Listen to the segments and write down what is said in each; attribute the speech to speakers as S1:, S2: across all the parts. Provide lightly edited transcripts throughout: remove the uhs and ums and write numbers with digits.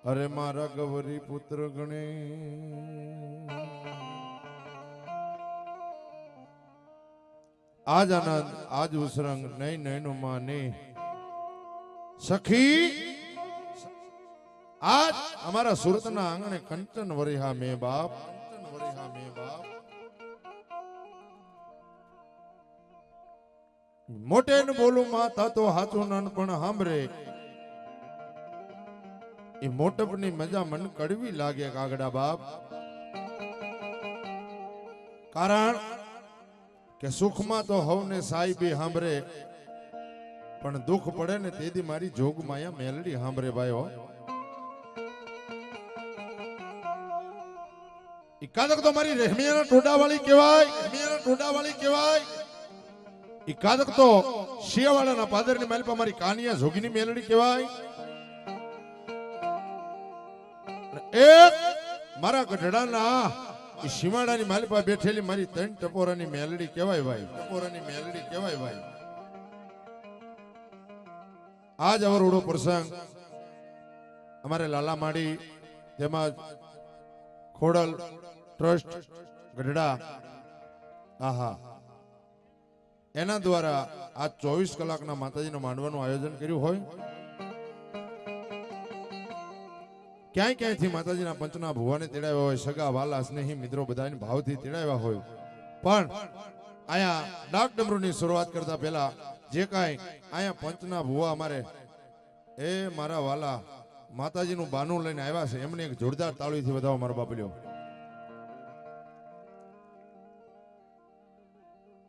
S1: અરે મારા ગવરી પુત્ર ગણે આજ આનંદ આજ ઉસરંગ નહીં નૈનો માને સખી આજ અમારા સુરતના આંગણે કંચન વરિહા મે બાપ મોટે ને બોલું માતા તો હાચું નાનપણ સાંભળે એ મોટપની મજા મન કડવી લાગે કાગડા બાપ કારણ કે સુખમાં તો હવને સાહેબી સાંભળે પણ દુઃખ પડે ને તેથી મારી જોગ માયા મેલડી સાંભળે ભાઈઓ ઈ કાદક તો મારી રહેમિયાના ટોડાવાળી કહેવાય ઈ કાદક તો શિયાવાળાના પાદરની માલપા મારી કાનિયા જોગીની મેલડી કહેવાય એક મારા ગઢડાના ઈ સીમાડાની માલપા બેઠેલી મારી ત્રણ ટપોરાની મેલડી કહેવાય ભાઈ આજ અવરોડો પ્રસંગ અમારે લાલા માડી તેમજ ખોડલ ટ્રસ્ટ ગઢડા આહા એના દ્વારા આ 24 કલાકના માતાજીનો માંડવાનું આયોજન કર્યું હોય ક્યાંયથી માતાજીના પંચના ભુવાને તેડાવ્યા હોય સગા વાલા સ્નેહી મિત્રો બધાની ભાવથી તેડાવ્યા હોય પણ અહીંયા ડાક ડમરૂની શરૂઆત કરતા પહેલા જે કાંઈ અહીંયા પંચના ભુવા અમારે એ મારા વાલા માતાજીનું બાનું લઈને આવ્યા છે એમને એક જોરદાર તાળીથી વધાવો મારો બાપલ્યો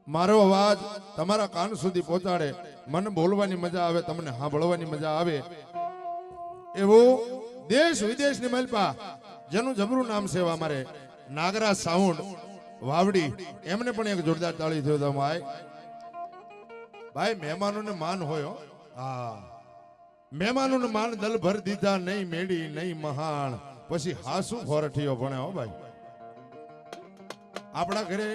S1: મારો અવાજ તમારા કાન સુધી પહોંચાડે મને બોલવાની મજા આવે તમને સાંભળવાની મજા આવે એવું દેશ વિદેશની મલપા જેનું જબરું નામ છે અમારે નાગરાજ સાઉન્ડ વાવડી એમને પણ એક જોરદાર તાળી થયો હતો ભાઈ મહેમાનોને માન હોય હા મહેમાનોને માન દલ ભર દીધા નહીં મેડી નહીં મહાણ પછી હાસુ ફોરઠીઓ ભણે હો ભાઈ આપણા ઘરે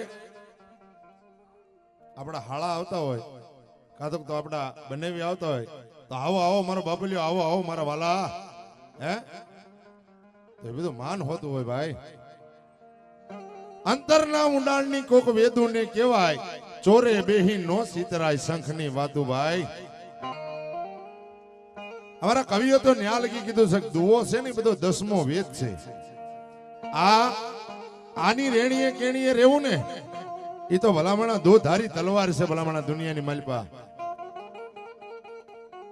S1: આપણા હાળા આવતા હોય કાતો તો આપણા બનેવી આવતા હોય તો આવો આવો મારો બાપલિયો આવો આવો મારા વાલા હે એ બધું માન હોતું હોય ભાઈ અંતરના ઊંડાણની કોક વેદુને કહેવાય ચોરે બેહી નો સીતરાય શંખની વાતું ભાઈ અમારા કવિઓ તો ન્યા લગી કીધું છે દુઓ છે ને બધો 10મો વેદ છે આની રેણીએ કેણીએ રહેવું ને એ તો ભલામણા દો ધારી તલવાર છે ભલામણા દુનિયાની માલપા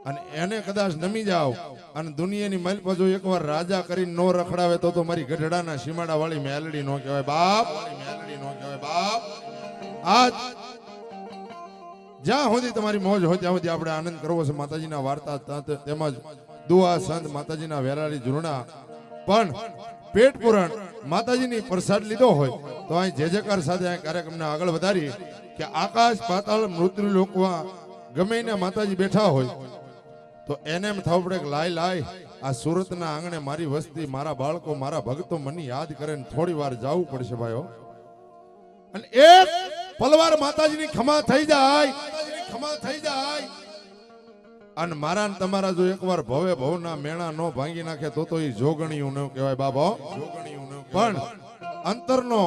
S1: અને એને કદાચ નમી જાવ અને દુનિયાની માલપા જો એકવાર રાજા કરીને નો રખડાવે તો મારી ગઢડાના સીમાડા વાળી મેલડી નો કહેવાય બાપ આજ જ્યાં સુધી તમારી મોજ હોય ત્યાં સુધી આપણે આનંદ કરવો છે માતાજીના વાર્તા તેમજ દુઆ સંત માતાજીના વેરાળી ઝૂરણા પણ પેટ પુરાણ માતાજીની પ્રસાદ લીધો હોય તો અહીં જે જયકાર સાથે આ કાર્યક્રમને આગળ વધારી કે આકાશ પાતાળ મૃત્યુ લોકમાં ગમે ને માતાજી બેઠા હોય તો એને એમ થવું પડે કે લાય આ સુરતના આંગણે મારી વસ્તી મારા બાળકો મારા ભક્તો મને યાદ કરે ને થોડી વાર જવું પડશે ભાઈઓ અને એક પલવાર માતાજીની ખમા થઈ જાય અને મારા ને તમારા જો એકવાર ભવે ભવના મેણા નો ભાંગી નાખે તો એ જોગણીયું ન કહેવાય બાબો પણ અંતરનો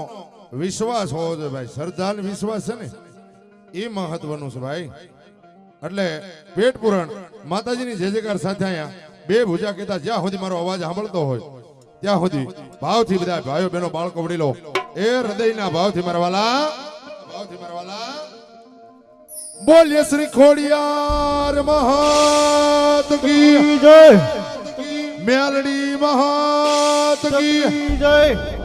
S1: વિશ્વાસ હોવો જોઈએ ભાઈ શ્રદ્ધાનો વિશ્વાસ છે ને એ મહત્વનું છે ભાઈ એટલે પેટ પુરાણ માતાજીની જય જયકાર સાથે અહીંયા બે ભુજા કહેતા જ્યાં સુધી મારો અવાજ સાંભળતો હોય ત્યાં સુધી ભાવથી બધા ભાઈઓ બહેનો બાળકો વડીલો એ હૃદયના ભાવથી મારા વાલા બોલીએ શ્રી ખોડિયાર મહાત કી જય મેલડી મહાત કી જય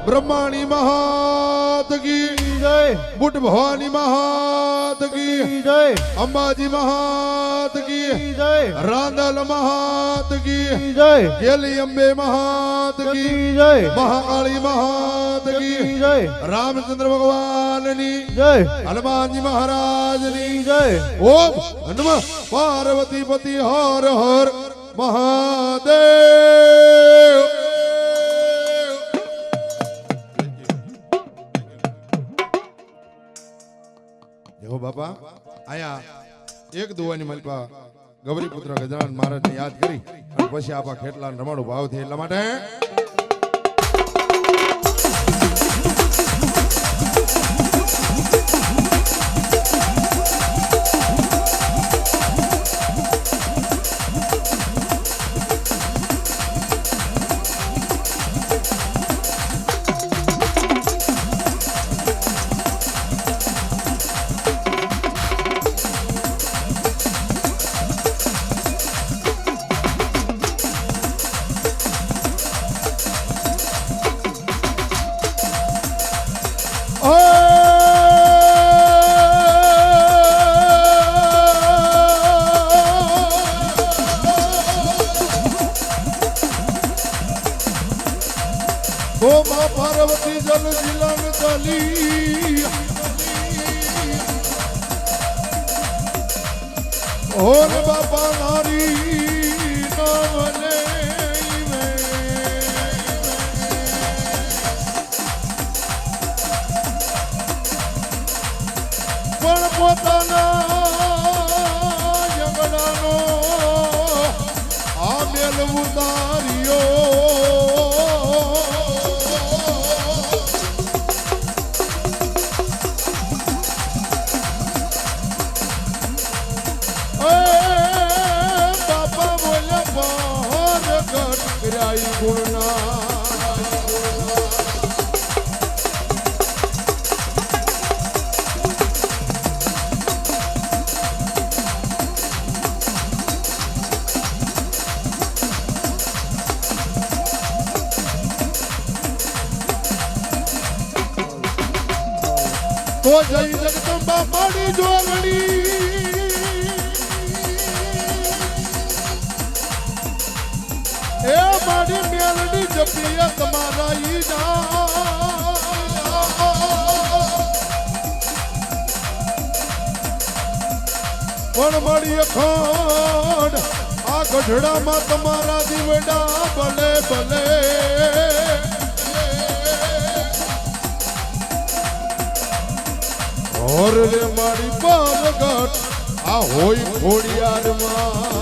S1: બ્રહ્માણી મહાત કી જય બુટ ભવાની મહાત કી જય અંબાજી મહાત કી જય રાંદલ મહાત કી જય ગેલી અંબે મહાત કી જય મહાકાળી મહાત કી જય રામચંદ્ર ભગવાનની જય હનુમાનજી મહારાજની જય ઓમ નમઃ પાર્વતી પતિ હર હર મહાદેવ બાપા આયા એક દુવાની મલપા ગૌરીપુત્ર ગજાનન મહારાજને યાદ કરી અને પછી આપા ખેટલા રમાડું ભાવ થી એટલા માટે પાર્વતી જલ જીલન ચાલી ઓર બાપા નારી નામને પણ પોતાના જંગલાનો આ મેલ ઉતાર્યો તો જય જગદંબા માડી જોગણી એ માડી મેલડી જપિયા તમારા ઈના પણ મળી અખંડ આ ગઢડામાં તમારા દીવડા ભલે ભલે ઓર રે મારી પારગટ આ હોય ઘોડિયારમાં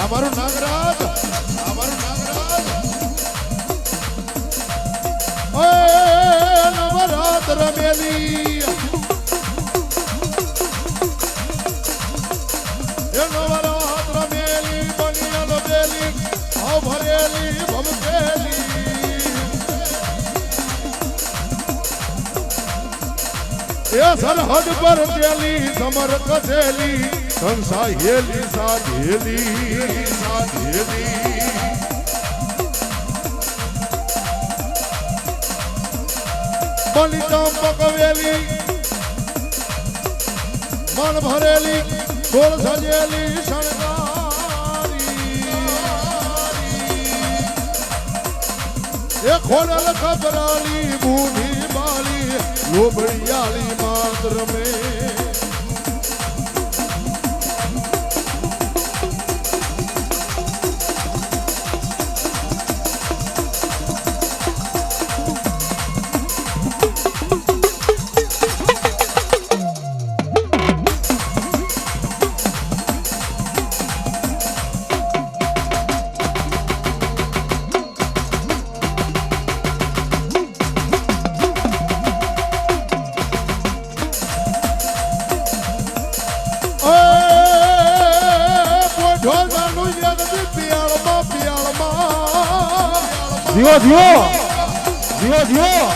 S1: અમારું નાગરાજ નવરાત રમેલી નવરાત રમેલી બનિયલ બેલી ભરેલી ભમકેલી એ સરહદ પર તેલી સમર કસેલી સંસાયેલી સાધેલી બલિદાન પકવેલી મન ભરેલી ગોળ સજેલી એ ખોડલ ખબરાલી બૂઢી બાળી લોબડિયાળી માત્ર મેં
S2: જીઓ જીઓ જીઓ જીઓ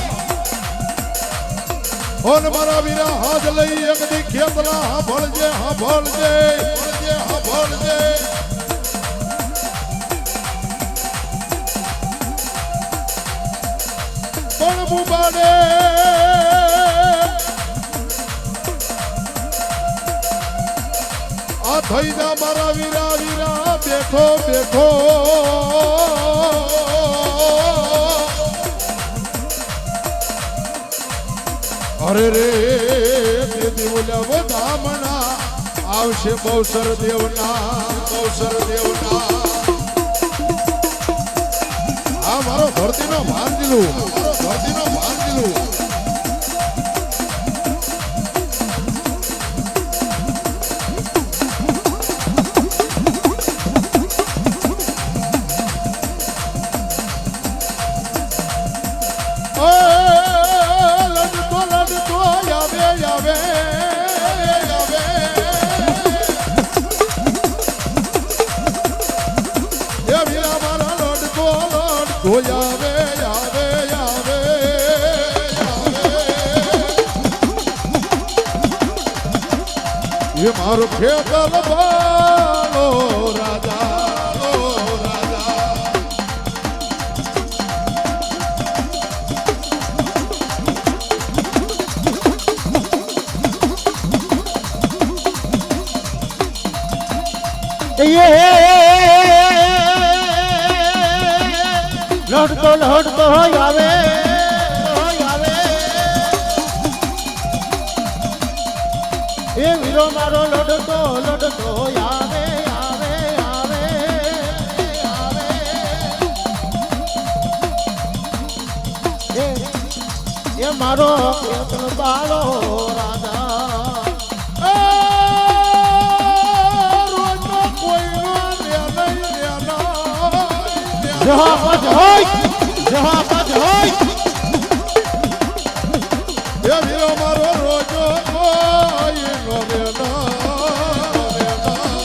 S1: ઓન મારા વીરા હાથ લઈ એક દી ખેતલા હા ભળજે પણ બુબાડે આ થઈ જા મારા વીરા બેઠો અરે રે દેવી બોલ્યા વધામણા આવશે બહુસર દેવના આ મારો ધરતીનો માન દીધું ધરતીનો ભાર દીધું. લડતો લડતો આવે આવે આવે. એ વીરા મારા લડતો લડતો આવે આવે આવે આવે. એ મારો ખેતર બાલો રાજા લો રાજા.
S2: લડતો લડતો આવે આવે એ વીરો મારો લડતો લડતો આવે આવે આવે આવે એ મારો ખેતર બાળો રાજા
S1: રોજનો કોઈનો રે નહીં રે નહીં.
S2: જહાપત હોય જહાપત હોય
S1: એ વીરો મારો રોજો કોઈનો રે નહીં રે નહીં.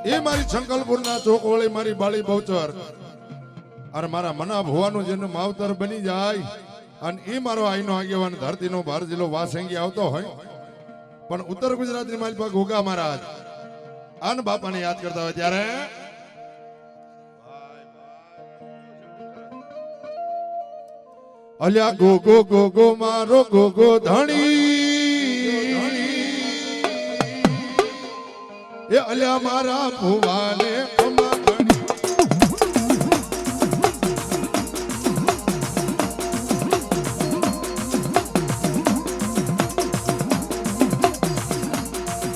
S1: એ મારી શંકલપુરના ચોકવાળી મારી બાળી બહુચર અને મારા મના ભુવાનું જેનું માવતર બની જાય અને એ મારો આઈનો આગેવાન ધરતીનો ભાર જિલ્લો વાસંગી આવતો હોય પણ ઉત્તર ગુજરાતની મારી પાસે ઘોઘા મહારાજ આન બાપાને યાદ કરતા હોય ત્યારે અલ્યા ગોગો ગોગો મારો ગોગો ધણી એ અલ્યા મારા ભુવાને ખમા ધણી.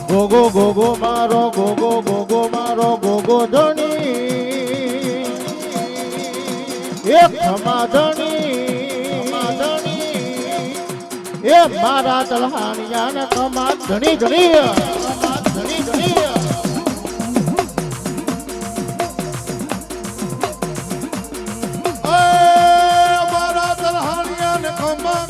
S2: ગોગો ગોગો મારો ગોગો ધણી એક ખમા ધણી એ મારા તલહાણિયા ને ખમા ધણી ધણી ધણી ધણી
S1: મારા તલહાણિયા ને ખમા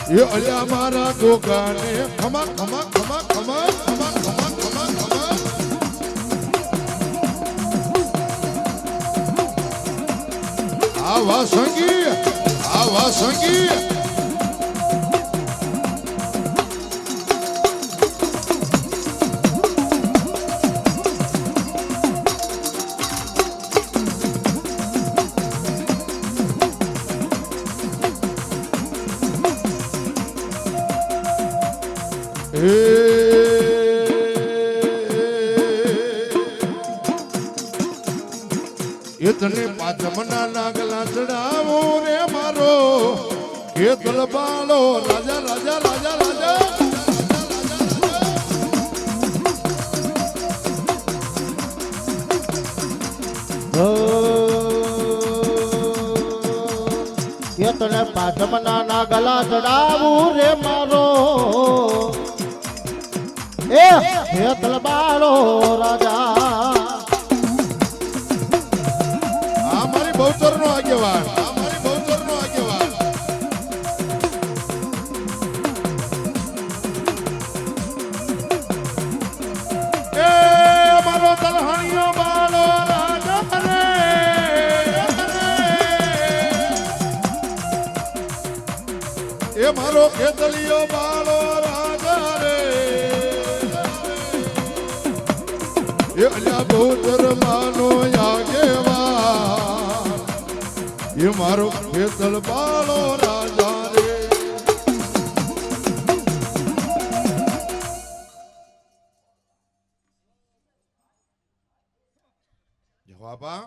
S1: એ અલ્યા મારા ગોગાને ખમા ખમા ખમા ખમા ખમા ખમા ખમા ખમા. આવા સંગી આવા સંગી એ તને પાછમના નાગલા ચડાવો રે મારો ખેતલ બાળો રાજા રાજા રાજા રાજા.
S2: એ તને પાછમના ના ગલા ચડાવું રે મારો એ ખેતલ બાળો રાજા.
S1: આ મારી બહુચરનો આગેવાન આ મારી બહુચરનો આગેવાન. એ મારો તલહાણીયો બાળો રાજા રે એ મારો ખેતલિયો બાળો રાજા રે એ અલ્યા બહુચર માનો આગેવાન એ મારો ખેતલ બાળો રાજા રે. જવાબા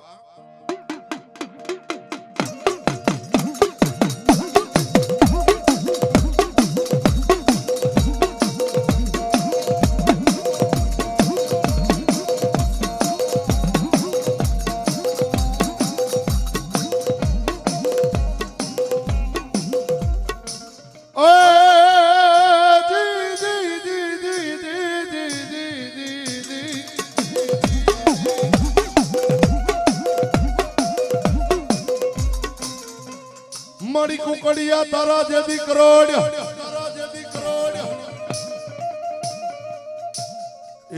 S1: મારી કુકડિયા તારા જેદી કરોડ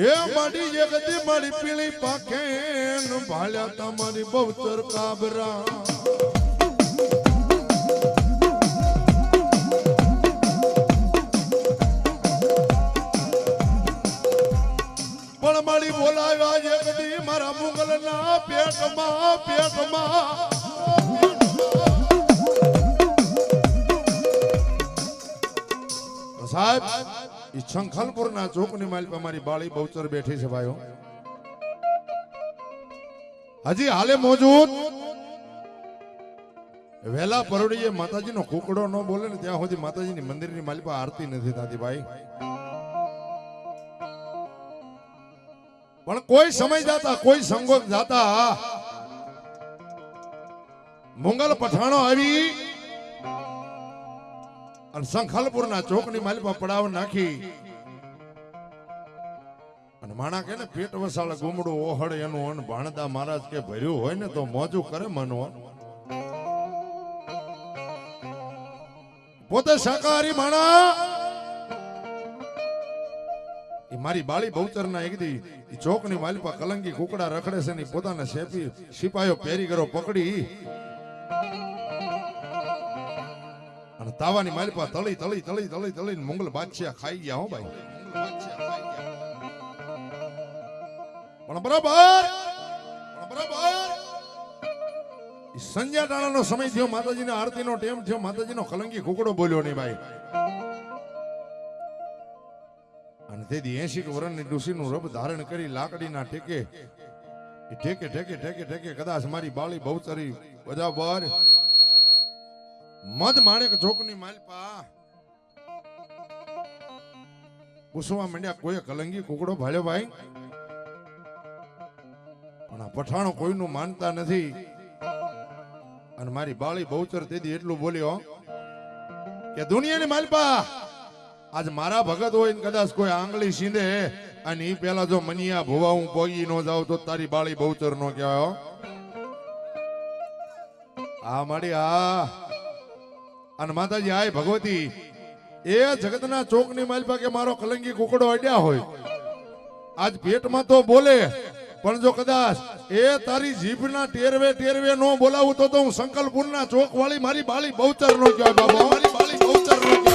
S1: એ માડી જગતી મારી પીળી પાખે ભાલ્યા તમારી બહુચર કાબરા પણ મારી બોલાવ્યા જગતી મારા મુગલના પેટમાં સાહેબ ઈ શંખલપુરના ચોકની માલ પર મારી બાળી બહુચર બેઠી છે ભાઈઓ હજી હાલે મોજૂદ વેલા પરોડીએ માતાજીનો કુકડો ન બોલે ને ત્યાં સુધી માતાજીની મંદિરની માલ પર આરતી નથી થતી ભાઈ પણ કોઈ સમય જાતા કોઈ સંગોત જાતા મુંગલ પઠાણો આવી અને શંખલપુરના ચોકની માલિપા પડાવ નાખી અને માણા કે ને પેટ વસાળ ગુમડું ઓહડ એનું અન ભાણદા મહારાજ કે ભર્યું હોય ને તો મોજું કરે મનો પોતે શાકાહારી માણા એ મારી બાળી બહુચરના એક દી ચોકની માલિપા કલંગી કુકડા રખડે છે ને પોતાના સિપાહીઓ પેરી કરો પકડી અને તાવાની માલિપા તળી મંગલ બાદશાહ ખાઈ ગયા હો ભાઈ પણ બરાબર સંજ્ઞાટાણાનો સમય થયો માતાજીના આરતીનો ટેમ થયો માતાજીનો કલંગી કુકડો બોલ્યો નહીં ભાઈ અને તેથી 80 વર્ષની ડુસીનું રબ ધારણ કરી લાકડીના ઠેકે કદાચ મારી બાળી બહુચરી બજાબર મધ માણેક ચોકની માલપા પૂછવા માંડ્યા કોઈ કલંગી કુકડો ભાળ્યો ભાઈ પણ આ પઠાણો કોઈનું માનતા નથી અને મારી બાળી બહુચર તેથી એટલું બોલ્યો કે દુનિયાની માલપા આજ મારા ભગત હોય ને કદાચ કોઈ આંગળી સીંધે અને ઈ પેલા જો મનિયા ભુવા હું પોગી નો જાવ તો તારી બાળી બહુચર નો કહેવાય આ મારી અને માતાજી આય ભગવતી એ જગતના ચોકની માલપા કે મારો કલંગી કુકડો અડ્યા હોય આજ પેટમાં તો બોલે પણ જો કદાચ એ તારી જીભના ટેરવે નો બોલાવું તો હું સંકલ્પપુરના ચોક વાળી મારી બાળી બહુચર નો કહેવાય બાબા મારી બાળી બહુચર નો કહેવાય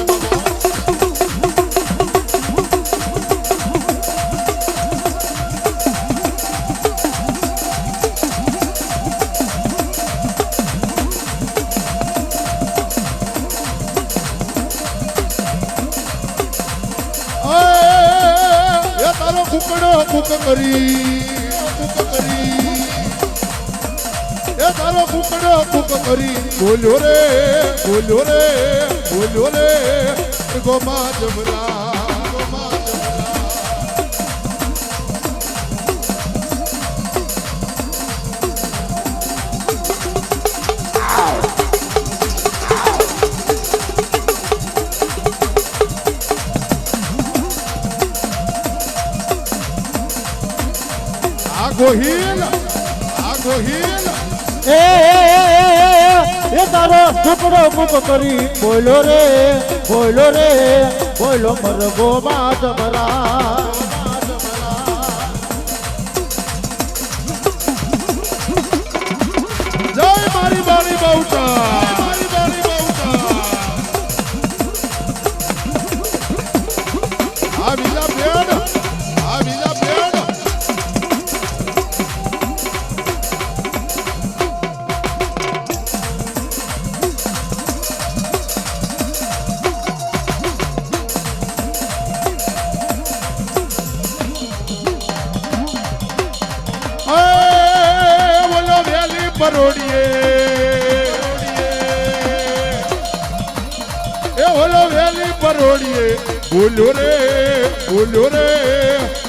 S1: કુક કરી એ તારો કુકડો કુક કરી બોલ્યો રે ગોમા જમરા ગોહિલ
S2: એ તારો ટુકડો મુક કરી બોલો રે મર ગોમા જમરા
S1: જય મારી બાળી બહુચર આ બીજા પેડ પરોડીએ એ ઓલો વેલી પરોડીએ બોલ્યો રે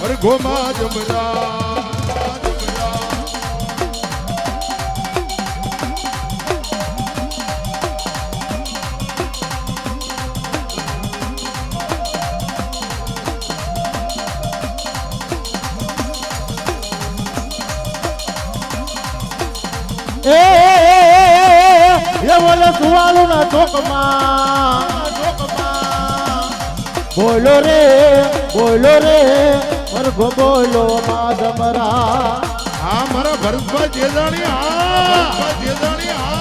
S1: અરે ગોમા જમરા
S2: બોલે સુવાળું ના ચોકમાં બોલો રે મરઘો બોલો માધમરા
S1: હા મારા ભરતભાઈ જેજાણી હા જેજાણી હા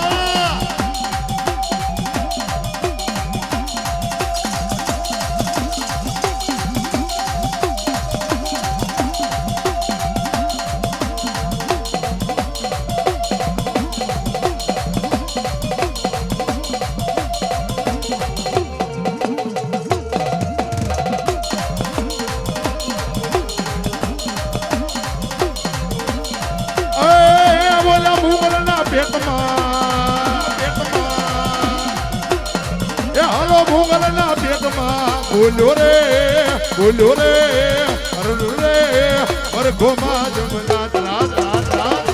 S1: બોલ્યો રે અરલુ રે મરઘો માધમરા રાત રાત રાત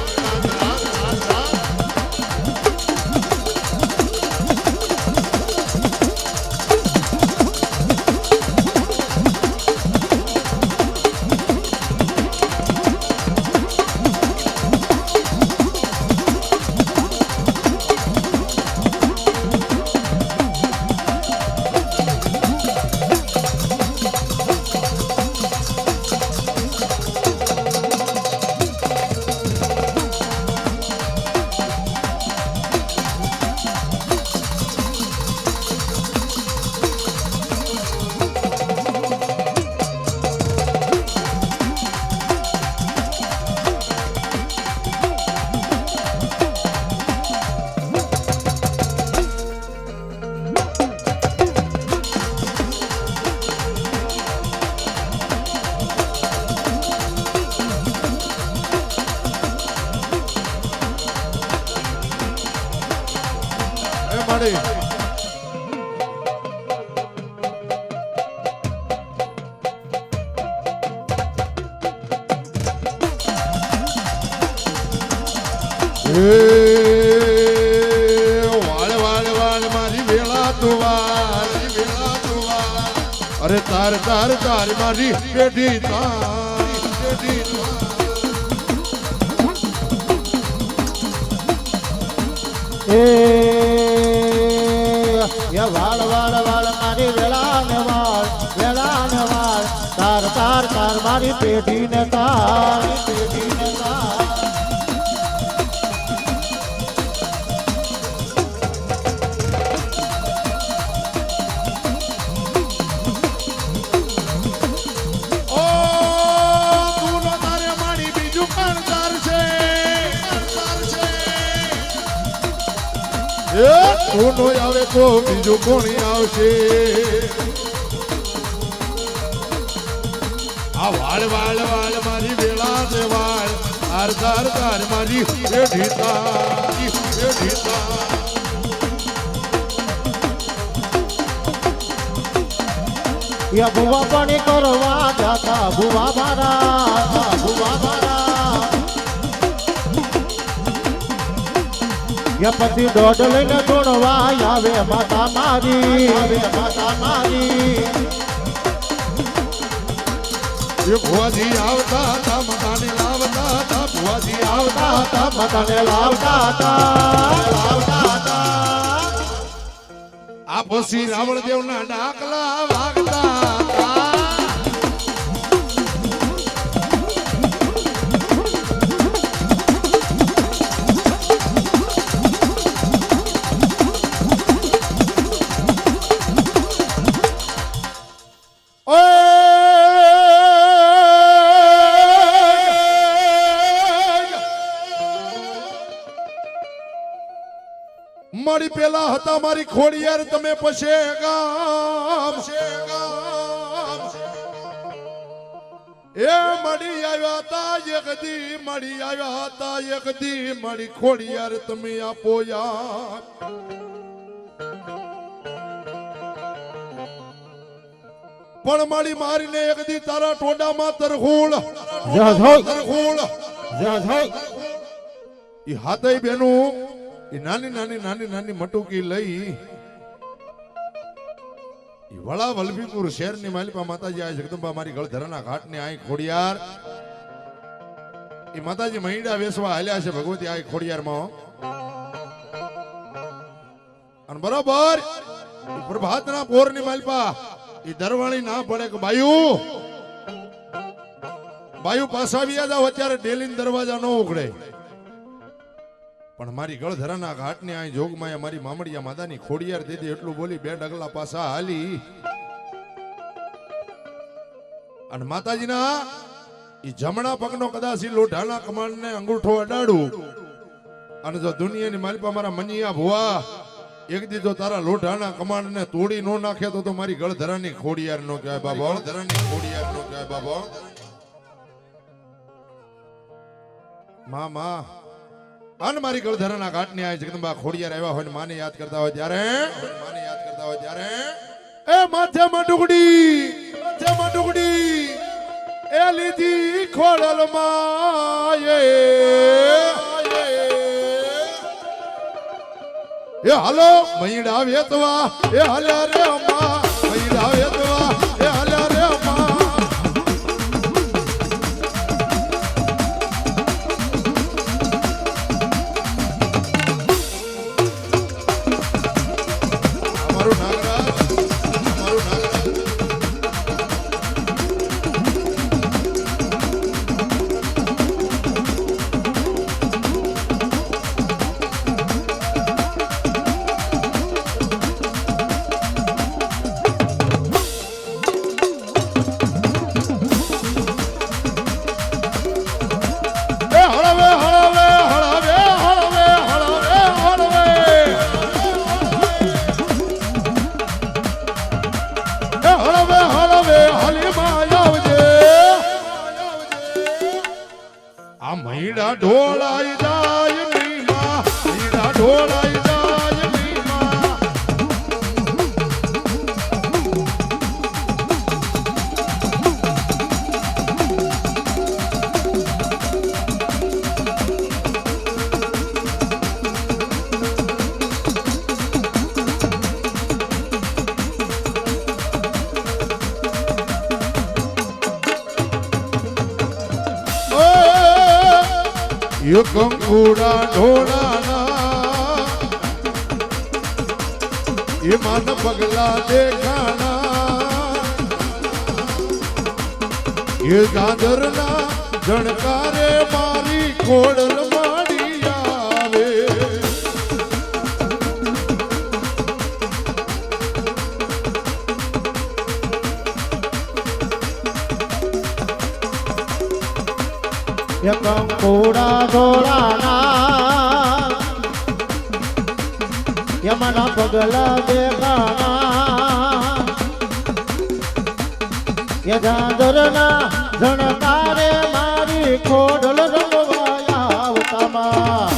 S1: મારી વેળા તું અરે તાર મારી પેઢી
S2: વાળ મારી વેળા ને વાળ તાર મારી પેઢી ને તાર તું નો આવે તો બીજું કોણ આવશે આ વાળ મારી વેળા ને વાળ તાર મારી પેઢી ભુવા પાણી કરવા જાતા ભુવા મારા પછી દોઢ લઈને ધોણવા આવે માતા મારી ભુવાજી આવતા હતા મતાને લાવતા હતા ભુવાજી આવતા હતા મતાને લાવતા હતા આ પછી રાવણ દેવ ના ડાકલા વાગતા હતા મારી પેલા હતા મારી ખોડિયાર તમે પછે ગામ એ મળી આવ્યા હતા એક દી મારી ખોડિયાર તમે આપો યાર પણ મારીને એક દી તારા ટોડામાં તરખોળ ઈ હાથે બેનું ઈ નાની મટુકી લઈ ઈ વડા વલભીપુર શહેરની માલિપા માતાજી આ જગદંબા મારી ગળધરાના ઘાટને આઈ ખોડિયાર ઈ માતાજી મહીડા વેસવા હાલ્યા છે ભગવતી આઈ ખોડિયારમાં
S1: અને બરોબર પ્રભાતના પોરની માલપા એ દરવાળી ના પડે કે બાયુ પાછા આવી જાવ અત્યારે ડેલીન દરવાજા ન ઉઘડે પણ મારી ગળધરાના ઘાટની આ જોગમાં મારી મામડિયા માદાની ખોડિયાર દીધી એટલું બોલી બે ડગલા પાછા હાલી અને માતાજીના ઈ જમણા પગનો કદાચ ઈ લોઢાના કમાણને અંગૂઠો અડાડું અને જો દુનિયાની માલપા મારા મનિયા ભુવા એક દી જો તારા લોઢાના કમાણને તોડી નો નાખે તો મારી ગળધરાની ખોડિયાર નો કહેવાય બાબા ગળધરાની ખોડિયાર નો કહેવાય બાબા માં અન મારી ગળધરાના ઘાટની આ જગદંબા ખોડિયાર આવ્યા હોય ને માને યાદ કરતા હોય ત્યારે એ માથેમાં ડુગડી એ લીધી ખોડલ માયે એ હાલો મૈડા વેતવા એ હાલ્યા રે અમ્મા મૈડા વેતવા એ હાલ્યા રે અમ્મા અમારું નાગરાજ મૈડા ઢોળાઈ જાય નીમાં મૈડા ઢોળાઈ જાય નીમાં ये कंकुड़ा ढोलाना ये मन पगला देखाना ये दादरना जणकारे मारी खोडल माड़ी आवे
S2: ये कंकुड़ा ढोलाना ये मना पगला देखाना ये दादरना झणकारे मारी खोडल રંગવાયા આવતામાં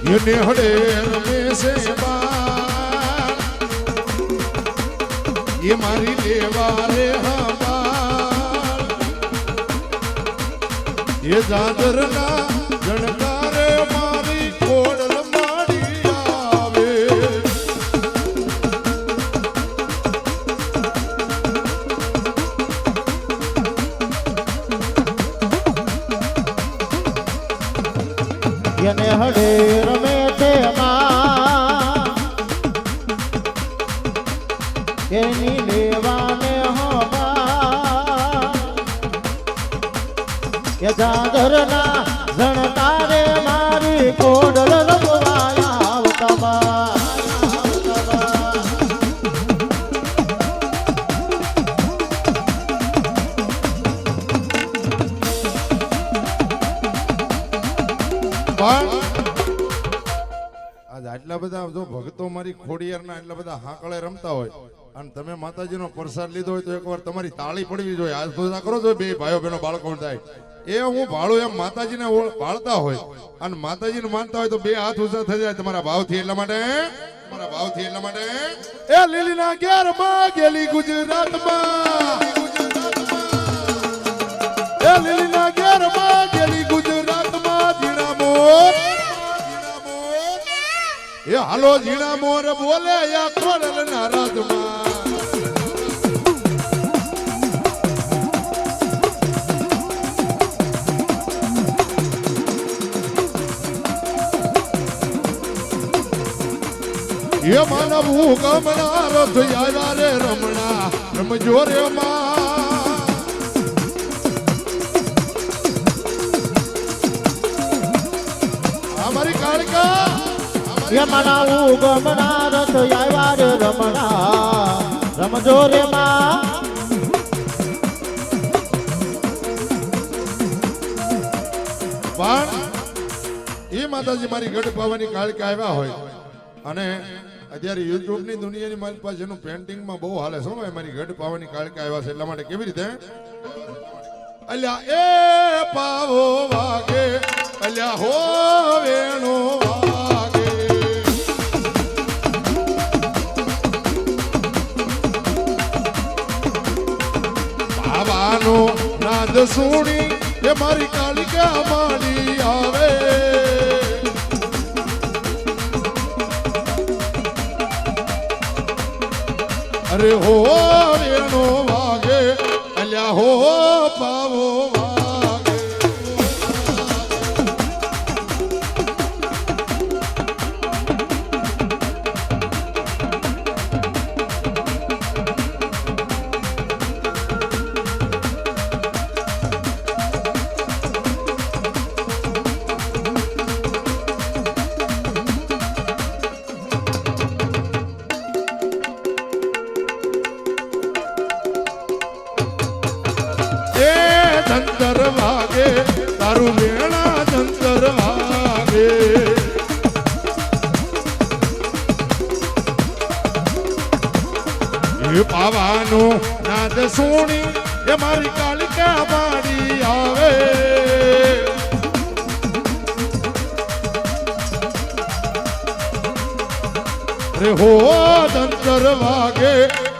S1: ये नेहड़े में से बार ये मारी लेवारे हमार ये दादरना जणकारे मारी खोडल माड़ी आवे
S2: ये नेहड़ेर में ते मां एनी लेवाने हमार ये दादरना झणकारे मारी खोडल રંગવાયા આવતામાં
S1: આજ આટલા બધા જો ભક્તો મારી ખોડિયારના એટલા બધા હાકળે રમતા હોય અને તમે માતાજીનો પ્રસાદ લીધો હોય તો એકવાર તમારી તાળી પડવી જોઈએ. આજ તો કરો છો બે ભાઈઓ બહેનો બાળકો થાય એ હું ભાળું એમ માતાજીને ભાળતા હોય અને માતાજીને માનતા હોય તો બે હાથ ઊંચા થઈ જાય તમારા ભાવથી. એટલા માટે એ લીલીના ઘેરમાં ગેલી ગુજરાતમાં એ લીલીના ઘેરમાં ગેલી ગુજરાતમાં જીણા મોર એ હાલો જીણા મોર બોલે યા ખોડલ ના રાજમાં એ માનવું ગમના રથ આવ્યા રે રમણા રમજો રે માં અમારી કાળકા
S2: એ મનાવું ગમના રથ આવ્યા રે રમણા રમજો રે માં
S1: પણ એ માતાજી મારી ગઢ પાવાની કાળકા આવ્યા હોય અને અત્યારે યુટ્યુબ ની દુનિયાની મારી પાસે એનું પેન્ટિંગમાં બહુ હાલે છે ભાઈ મારી ગઢ પાવાની કાળકા આવ્યા છે એટલા માટે કેવી રીતે અલ્યા એ પાવો વાગે અલ્યા હો વેણો વાગે બાવાનો નાદ સુણી એ મારી કાળકા માડી આવે અરે હો વેણો વાગે અલ્યા હો પાવો વાગે જંતર વાગે તારું વેણા જંતર વાગે એ પાવાનો નાદ સુણી એ મારી કાળકા માડી આવે રે હો જંતર વાગે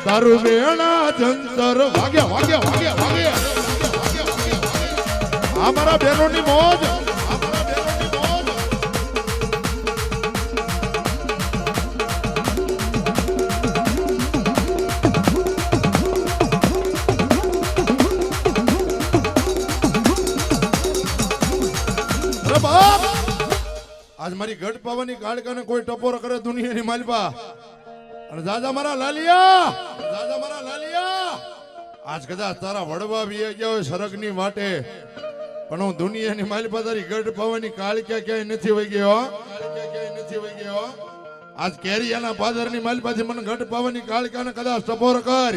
S1: તારું વેણા જંતર વાગે વાગે વાગે વાગે અમારા બહેનોની મોજ આજ મારી ગઢ પાવાની કાળકાને કોઈ ટપોર કરે દુનિયાની માલપા અને દાદા મારા લાલિયા આજ કદાચ તારા વડવા બી ગયા હોય સરગની વાટે પણ હું દુનિયાની માલપા તારી ગઢ પાવાની કાળકા ક્યાંય નથી વહી ગયો આજ કેરિયાના પાદરની માલપાથી મને ગઢ પાવાની કાળકાને કદાચ ટપોર કર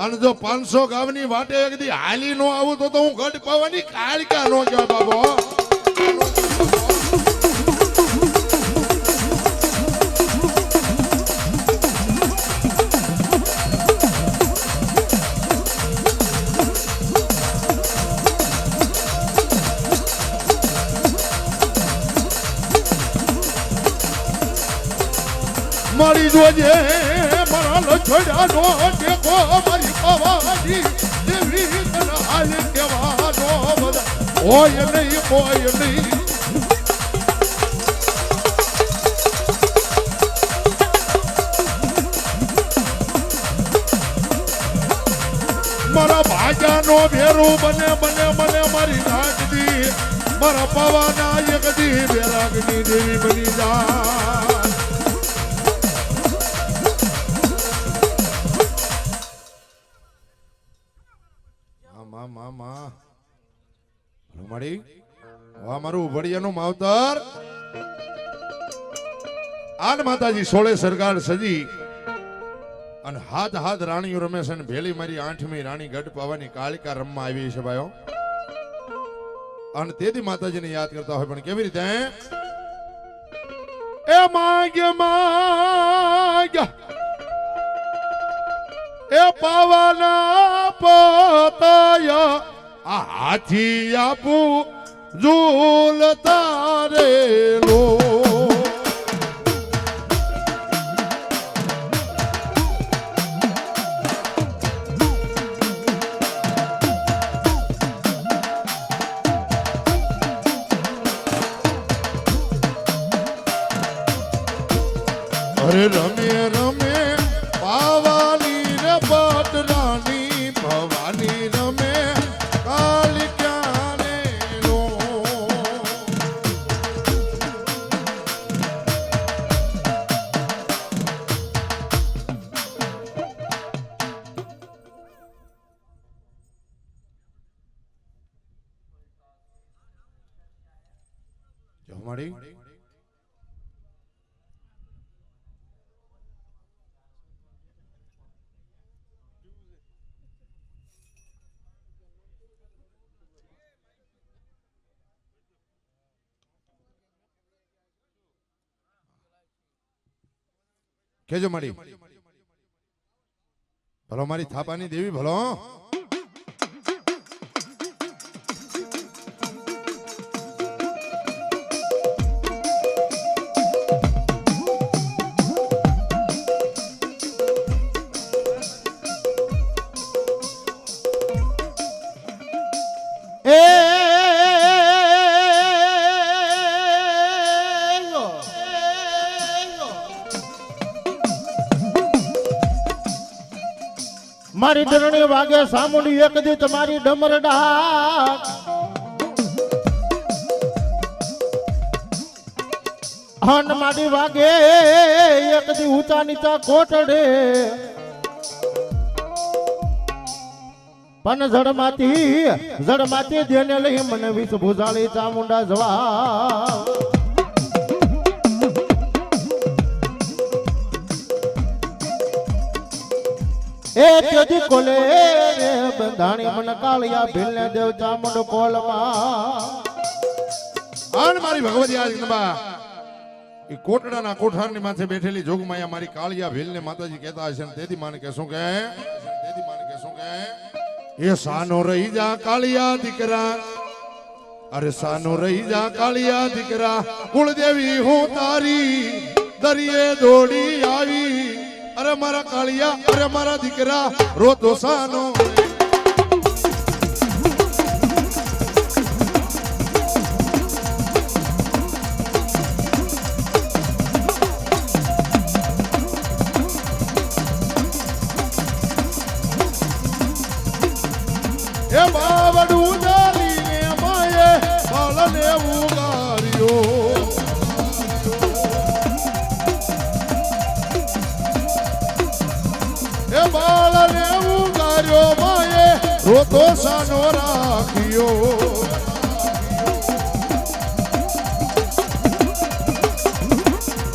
S1: અને જો 500 ગામની વાટે એકદી હાલી નો આવું તો હું ગઢ પાવાની કાળકા નો કહેવાય બાબો મારી જોજે મારા લછડ્યાનો ટેકો મારી પાવાની દેવી તને હાલ કેવાનો બધા હોય નહીં મારા ભાગ્યાનો ભેરું બને મારી નાગદી મારા પાવાના એક દી બેરાગની દેવી બની જા મારું વડિયાનું માવતર આન માતાજી સોળે સરકાર સજી અને હાથ રાણીઓ રમે છે અને ભેલી મારી 8મી રાણી ગઢ પાવાની કાળકા રમવા આવી છે ભાઈઓ અને તેથી માતાજીને યાદ કરતા હોય પણ કેવી રીતે એ માગ્ય એ પાવાના પતાય આ હાથી આપું ઝૂલ તારેલો અરે રમે રમે પાવાની રે પટરાની ભવાની રમે કાલિકાને નો માડી કેજો માડી ભલો મારી થાપાની દેવી ભલો
S2: મારી ધરણી વાગે સામુંડી એક દી તમારી ડમર ડાક હન મારી વાગે એક દી ઊંચા નીચા કોટડે પણ જડમાંથી દેને લઈ મને વિષ ભૂજાળી ચામુંડા જવા એ તેજી કોલે રે બંધાણી મન કાળિયા ભીલને દેવ ચામુંડ કોલમાં
S1: આન મારી ભગવતી આ જગદંબા એ કોટડાના કોઠારની માથે બેઠેલી જોગમાયા મારી કાળિયા ભીલને માતાજી કહેતા હશે ને તેથી માને કહેશું કે એ સાનો રહી જા કાળિયા દીકરા અરે સાનો રહી જા કાળિયા દીકરા કુળદેવી હું તારી દરિયે દોડી આવી અરે મારા કાળિયા અરે મારા દીકરા રોતો સાનો એ બાવડું જાલીને માયે બાળને ઉગાર્યો એ બાળને ઉગાર્યો માયે રોતો સાનો રાખ્યો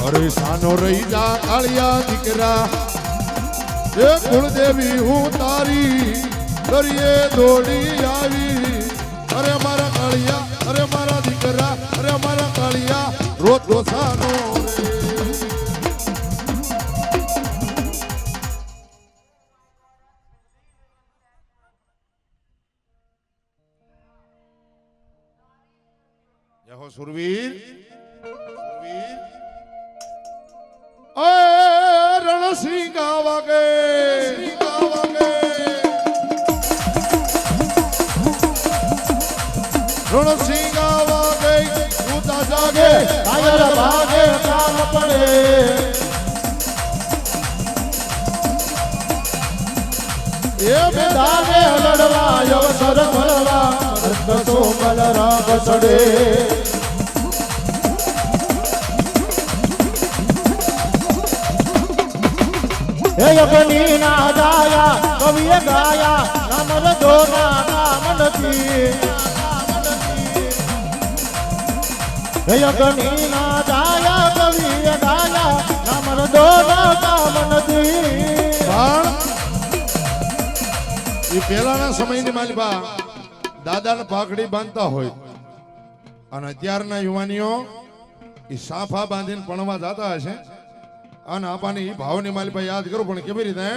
S1: અરે સાનો રહી જા કાળિયા દીકરા એ કુળદેવી હું તારી દરિયે દોડી આવી અરે મારા કાળિયા અરે મારા દીકરા અરે મારા કાળિયા રોતો સાનો જય હો સુરવીર રણસિંહ વાગે રણસિંહ વાગે ઉતા જાગે
S2: કાયર ભાગે કામ પડે એ મેદાને લડવા અવસર મળવા રત્ન સોમલ રાગ ચડે હે અગ્નિ ના જાયા કવિએ ગાયા નામ રજો ના નામ નથી હે અગ્નિ ના જાયા કવિએ ગાયા નામ રજો ના નામ નથી
S1: પણ એ પહેલાના સમયની માલિબા દાદાને પાઘડી બાંધતા હોય અને અત્યારના યુવાનીઓ એ સાફા બાંધીને પણવા જતા હશે અને આપાની ભાવની માલિબા યાદ કરું પણ કેવી રીતે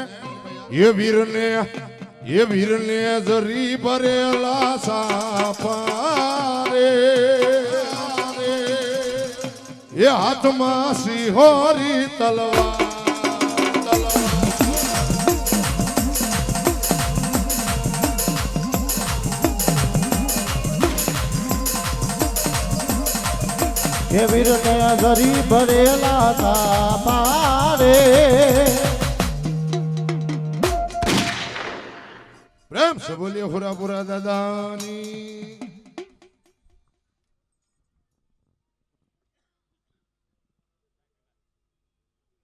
S1: એ વીરને જરી ભરેલા સાફા રે એ હાથમાં સિંહોરી તલવાર
S2: હે વીરને જરી ભરેલા સાપારે
S1: પ્રેમ સે બોલીએ હુરાપુરા દાદાની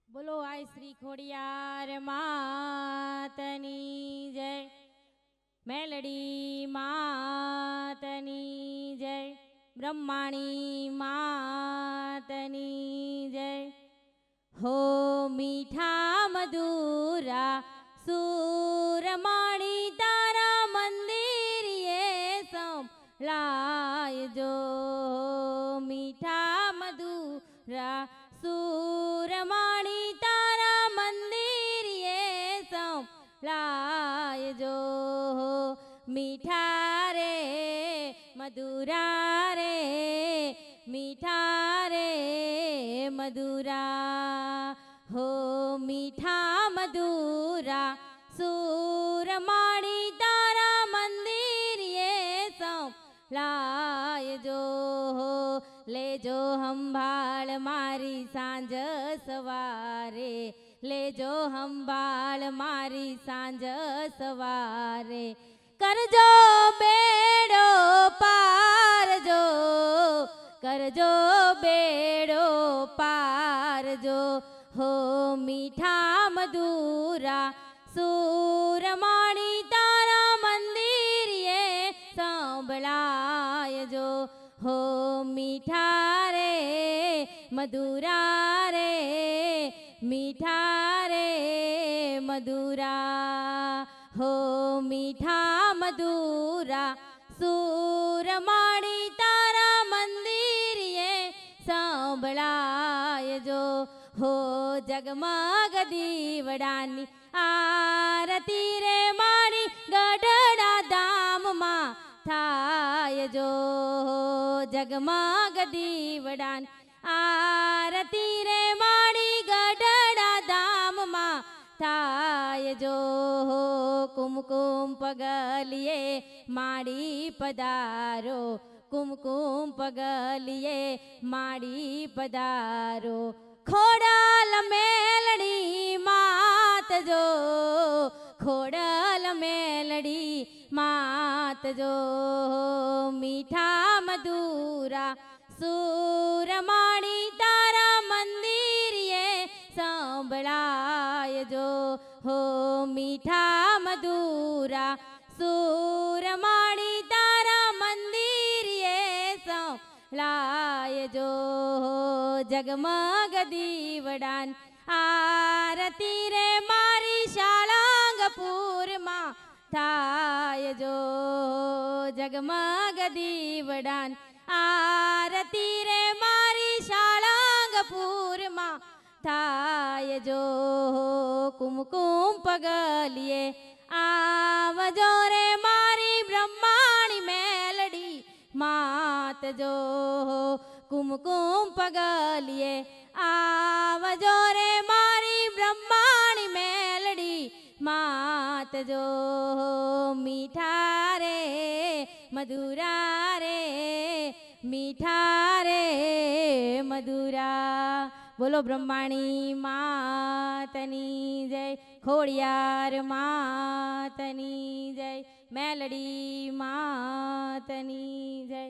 S3: બોલો આય શ્રી ખોડિયાર માતની જય મેલડી માતની જય બ્રહ્માણી માતની જય. હો મીઠા મધુરા સુરમાણી તારા મંદિરે સંભળાયજો. મીઠા મધુરા સુરમાણી તારા મંદિરે સંભળાયજો. મીઠા રે મધુરા રે મીઠા રે મધુરા. હો મીઠા મધુરા સુરમાણી તારા મંદિરે સંભળાયજો. લેજો સંભાળ મારી સાંજ સવારે, લેજો સંભાળ મારી સાંજ સવારે. કરજો બેડો પારજો, કરજો બેડો પારજો. હો મીઠા મધુરા સુરમાણી તારા મંદિરે સંભળાયજો. હો મીઠા રે મધુરા રે મીઠા રે મધુરા. હો મીઠા મધુરા સુરમાણી તારા મંદિરે સંભળાયજો. હો જગમગ દીવડાની આરતી રે મારી ગઢડા ધામમાં થાયજો. જગમગ દીવડાની આરતી રે મારી ગઢડા ધામમાં થાયજો. કુમકુમ પગલીએ માડી પધારો, કુમકુમ પગલીએ માડી પધારો. ખોડલ મેલડી માતજો, ખોડલ મેલડી માતજો. મીઠા મધુરા સુરમાણી તારા મંદિરે સંભળાયજો. હો મીઠા મધુરા સુરમાણી તારા મંદિરે સંભળાયજો. જગમગ દીવડાન આરતી રે મારી શાળાંગપુરમાં થાયજો. જગમગ દીવડાન આરતી રે મારી શાળાંગપુરમાં થાયજો. કુમકુમ પગલીએ આવજો રે મારી બ્રહ્માણી મેલડી માતજો. કુમકુમ પગલીએ આવજો રે મારી બ્રહ્માણી મેલડી માતજો. મીઠા રે મધુરા રે મીઠા રે મધુરા. બોલો બ્રહ્માણી માતની જય, ખોડિયાર માતની જય, મેલડી માતની જય.